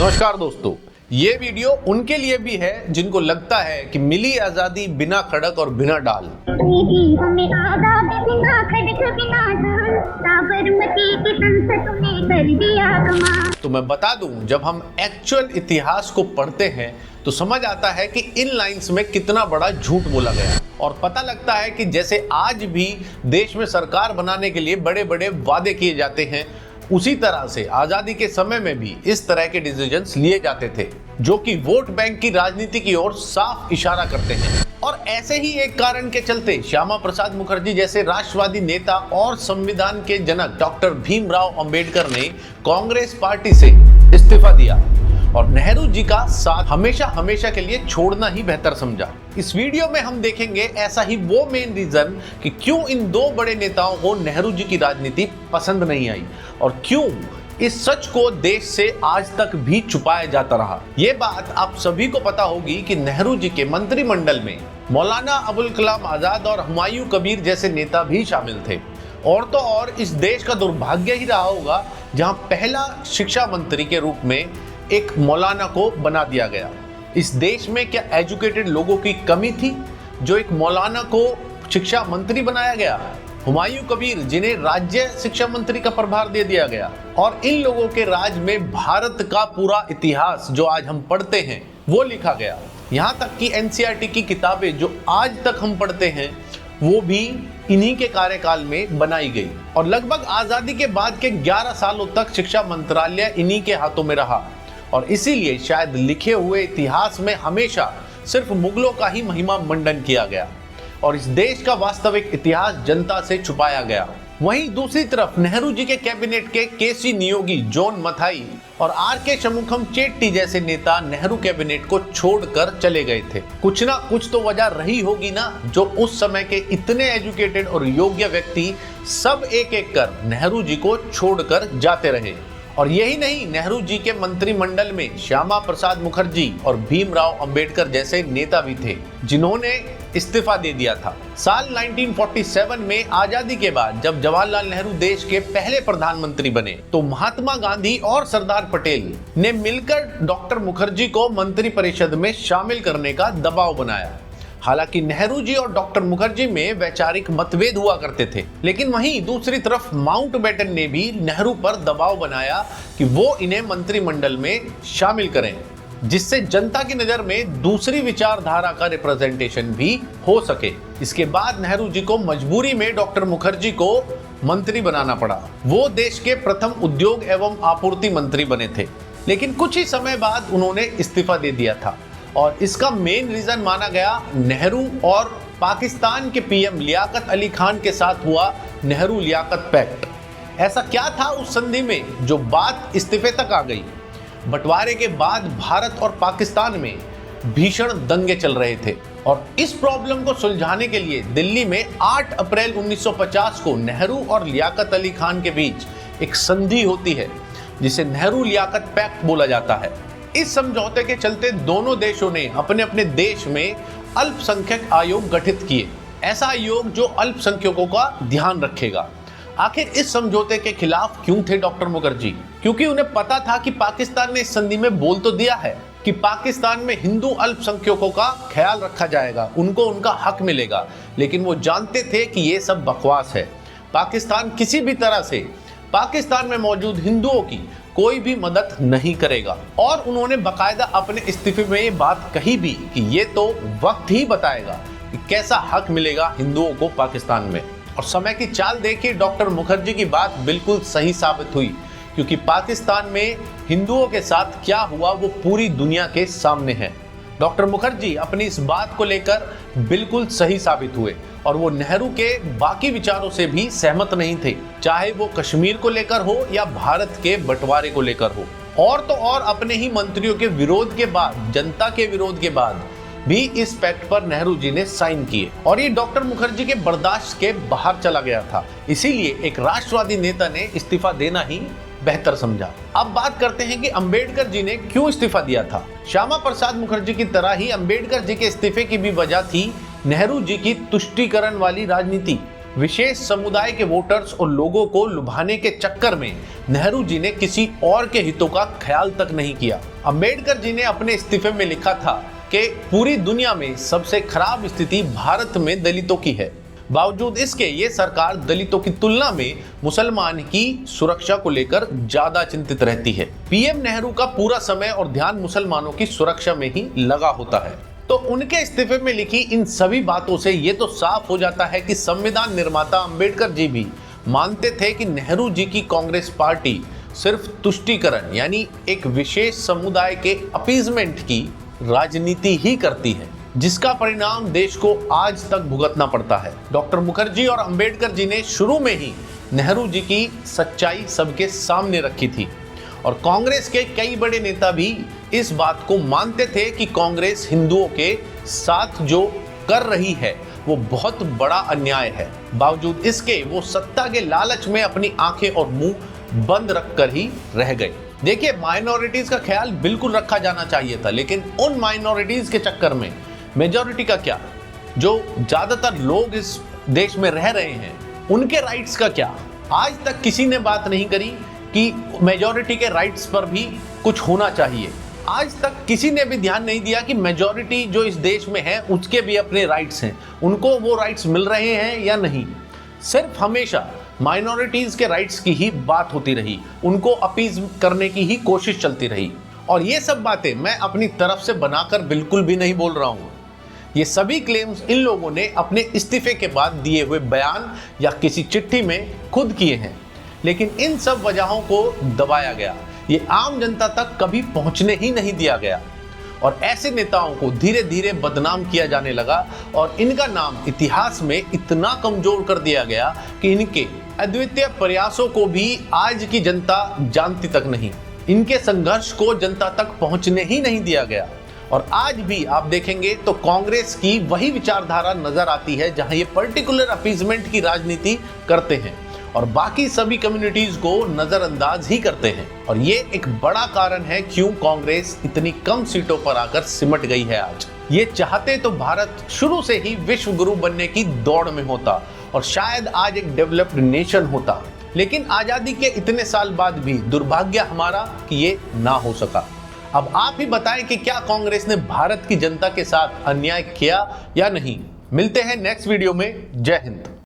नमस्कार दोस्तों, ये वीडियो उनके लिए भी है जिनको लगता है कि मिली आजादी बिना खड़क और बिना डाल। तो मैं बता दूं, जब हम एक्चुअल इतिहास को पढ़ते हैं तो समझ आता है कि इन लाइंस में कितना बड़ा झूठ बोला गया और पता लगता है कि जैसे आज भी देश में सरकार बनाने के लिए बड़े बड़े वादे किए जाते हैं, उसी तरह से आजादी के समय में भी इस तरह के डिसीजंस लिए जाते थे जो कि वोट बैंक की राजनीति की ओर साफ इशारा करते हैं। और ऐसे ही एक कारण के चलते श्यामा प्रसाद मुखर्जी जैसे राष्ट्रवादी नेता और संविधान के जनक डॉक्टर भीमराव अंबेडकर ने कांग्रेस पार्टी से इस्तीफा दिया और नेहरू जी का साथ हमेशा हमेशा के लिए छोड़ना ही बेहतर समझा। इस वीडियो में हम देखेंगे ऐसा ही वो मेन रीजन कि क्यों इन दो बड़े नेताओं को नेहरू जी की राजनीति पसंद नहीं आई और क्यों इस सच को देश से आज तक भी छुपाया जाता रहा। ये बात आप सभी को पता होगी कि नेहरू जी के मंत्रिमंडल में मौलाना अबुल कलाम आजाद और हुमायूं कबीर जैसे नेता भी शामिल थे। और तो और इस देश का दुर्भाग्य ही रहा होगा जहां पहला शिक्षा मंत्री के रूप में एक मौलाना को बना दिया गया। इस देश में क्या एजुकेटेड लोगों की कमी थी जो एक मौलाना को शिक्षा मंत्री बनाया गया? हुमायूं कबीर जिन्हें राज्य शिक्षा मंत्री का प्रभार दे दिया गया। और इन लोगों के राज में भारत का पूरा इतिहास जो आज हम पढ़ते हैं वो लिखा गया। यहाँ तक कि एनसीईआरटी की किताबें जो आज तक हम पढ़ते हैं वो भी इन्हीं के कार्यकाल में बनाई गई। और लगभग आजादी के बाद के 11 सालों तक शिक्षा मंत्रालय इन्हीं के हाथों में रहा और इसीलिए शायद लिखे हुए इतिहास में हमेशा सिर्फ मुगलों का ही महिमा मंडन किया गया और इस देश का वास्तविक इतिहास जनता से छुपाया गया। वहीं दूसरी तरफ नेहरू जी के कैबिनेट के केसी नियोगी, जॉन मथाई और आर.के. शमुखम चेट्टी जैसे नेता नेहरू कैबिनेट को छोड़कर चले गए थे। कुछ ना कुछ तो वजह रही होगी ना, जो उस समय के इतने एजुकेटेड और योग्य व्यक्ति सब एक एक कर नेहरू जी को छोड़कर जाते रहे। और यही नहीं, नेहरू जी के मंत्रिमंडल में श्यामा प्रसाद मुखर्जी और भीमराव अंबेडकर जैसे नेता भी थे जिन्होंने इस्तीफा दे दिया था। साल 1947 में आजादी के बाद जब जवाहरलाल नेहरू देश के पहले प्रधानमंत्री बने तो महात्मा गांधी और सरदार पटेल ने मिलकर डॉक्टर मुखर्जी को मंत्रिपरिषद में शामिल करने का दबाव बनाया। हालांकि नेहरू जी और डॉक्टर मुखर्जी में वैचारिक मतभेद हुआ करते थे, लेकिन वहीं दूसरी तरफ माउंटबेटन ने भी नेहरू पर दबाव बनाया कि वो इन्हें मंत्रिमंडल में शामिल करें, जिससे जनता की नजर में दूसरी विचारधारा का रिप्रेजेंटेशन भी हो सके। इसके बाद नेहरू जी को मजबूरी में डॉक्टर मुखर्जी को मंत्री बनाना पड़ा। वो देश के प्रथम उद्योग एवं आपूर्ति मंत्री बने थे, लेकिन कुछ ही समय बाद उन्होंने इस्तीफा दे दिया था और इसका मेन रीजन माना गया नेहरू और पाकिस्तान के पीएम लियाकत अली खान के साथ हुआ नेहरू लियाकत पैक्ट। ऐसा क्या था उस संधि में जो बात इस्तीफे तक आ गई? बंटवारे के बाद भारत और पाकिस्तान में भीषण दंगे चल रहे थे और इस प्रॉब्लम को सुलझाने के लिए दिल्ली में 8 अप्रैल 1950 को नेहरू और लियाकत अली खान के बीच एक संधि होती है जिसे नेहरू लियाकत पैक्ट बोला जाता है। इस समझौते के चलते दोनों देशों ने अपने अपने देश में अल्पसंख्यक आयोग गठित किए, ऐसा आयोग जो अल्पसंख्यकों का ध्यान रखेगा। आखिर इस समझौते के खिलाफ क्यों थे डॉक्टर मुखर्जी? क्योंकि उन्हें पता था कि पाकिस्तान ने इस संधि में बोल तो दिया है कि पाकिस्तान में हिंदू अल्पसंख्यकों का ख्याल रखा जाएगा, उनको उनका हक मिलेगा, लेकिन वो जानते थे कि ये सब बकवास है। पाकिस्तान किसी भी तरह से पाकिस्तान में मौजूद हिंदुओं की कोई भी मदद नहीं करेगा और उन्होंने बकायदा अपने इस्तीफे में ये बात कही भी कि ये तो वक्त ही बताएगा कि कैसा हक मिलेगा हिंदुओं को पाकिस्तान में। और समय की चाल देखिए, डॉक्टर मुखर्जी की बात बिल्कुल सही साबित हुई क्योंकि पाकिस्तान में हिंदुओं के साथ क्या हुआ वो पूरी दुनिया के सामने है। डॉक्टर मुखर्जी अपनी इस बात को लेकर बिल्कुल सही साबित हुए और वो नेहरू के बाकी विचारों से भी सहमत नहीं थे, चाहे वो कश्मीर को लेकर हो या भारत के बंटवारे को लेकर हो। और तो और अपने ही मंत्रियों के विरोध के बाद, जनता के विरोध के बाद भी इस पैक्ट पर नेहरू जी ने साइन किए और ये डॉक्टर मुखर्जी के बर्दाश्त के बाहर चला गया था। इसीलिए एक राष्ट्रवादी नेता ने इस्तीफा देना ही बेहतर समझा। अब बात करते हैं कि अंबेडकर जी ने क्यों इस्तीफा दिया था। श्यामा प्रसाद मुखर्जी की तरह ही अंबेडकर जी के इस्तीफे की भी वजह थी नेहरू जी की तुष्टीकरण वाली राजनीति। विशेष समुदाय के वोटर्स और लोगों को लुभाने के चक्कर में नेहरू जी ने किसी और के हितों का ख्याल तक नहीं किया। अंबेडकर जी ने अपने इस्तीफे में लिखा था कि पूरी दुनिया में सबसे खराब स्थिति भारत में दलितों की है। बावजूद इसके ये सरकार दलितों की तुलना में मुसलमान की सुरक्षा को लेकर ज्यादा चिंतित रहती है। पीएम नेहरू का पूरा समय और ध्यान मुसलमानों की सुरक्षा में ही लगा होता है। तो उनके इस्तीफे में लिखी इन सभी बातों से ये तो साफ हो जाता है कि संविधान निर्माता अंबेडकर जी भी मानते थे कि नेहरू जी की कांग्रेस पार्टी सिर्फ तुष्टीकरण यानी एक विशेष समुदाय के अपीजमेंट की राजनीति ही करती है, जिसका परिणाम देश को आज तक भुगतना पड़ता है। डॉक्टर मुखर्जी और अंबेडकर जी ने शुरू में ही नेहरू जी की सच्चाई सबके सामने रखी थी और कांग्रेस के कई बड़े नेता भी इस बात को मानते थे कि कांग्रेस हिंदुओं के साथ जो कर रही है वो बहुत बड़ा अन्याय है। बावजूद इसके वो सत्ता के लालच में अपनी आंखें और मुंह बंद रखकर ही रह गए। देखिए, माइनॉरिटीज का ख्याल बिल्कुल रखा जाना चाहिए था, लेकिन उन माइनॉरिटीज के चक्कर में मेजॉरिटी का क्या, जो ज्यादातर लोग इस देश में रह रहे हैं, उनके राइट्स का क्या? आज तक किसी ने बात नहीं करी कि मेजॉरिटी के राइट्स पर भी कुछ होना चाहिए। आज तक किसी ने भी ध्यान नहीं दिया कि मेजॉरिटी जो इस देश में है उसके भी अपने राइट्स हैं, उनको वो राइट्स मिल रहे हैं या नहीं। सिर्फ हमेशा माइनॉरिटीज के राइट्स की ही बात होती रही, उनको अपीज करने की ही कोशिश चलती रही। और ये सब बातें मैं अपनी तरफ से बनाकर बिल्कुल भी नहीं बोल रहा हूँ। ये सभी क्लेम्स इन लोगों ने अपने इस्तीफे के बाद दिए हुए बयान या किसी चिट्ठी में खुद किए हैं, लेकिन इन सब वजहों को दबाया गया, ये आम जनता तक कभी पहुंचने ही नहीं दिया गया और ऐसे नेताओं को धीरे धीरे बदनाम किया जाने लगा और इनका नाम इतिहास में इतना कमजोर कर दिया गया कि इनके अद्वितीय प्रयासों को भी आज की जनता जानती तक नहीं। इनके संघर्ष को जनता तक पहुंचने ही नहीं दिया गया और आज भी आप देखेंगे तो कांग्रेस की वही विचारधारा नजर आती है जहां ये पर्टिकुलर अपीजमेंट की राजनीति करते हैं और बाकी सभी कम्युनिटीज को नजरअंदाज ही करते हैं। और ये एक बड़ा कारण है क्यों कांग्रेस इतनी कम सीटों पर आकर सिमट गई है आज। ये चाहते तो भारत शुरू से ही विश्व गुरु बनने की दौड़ में होता और शायद आज एक डेवलप्ड नेशन होता, लेकिन आजादी के इतने साल बाद भी दुर्भाग्य हमारा कि ये ना हो सका। अब आप ही बताएं कि क्या कांग्रेस ने भारत की जनता के साथ अन्याय किया या नहीं। मिलते हैं नेक्स्ट वीडियो में। जय हिंद।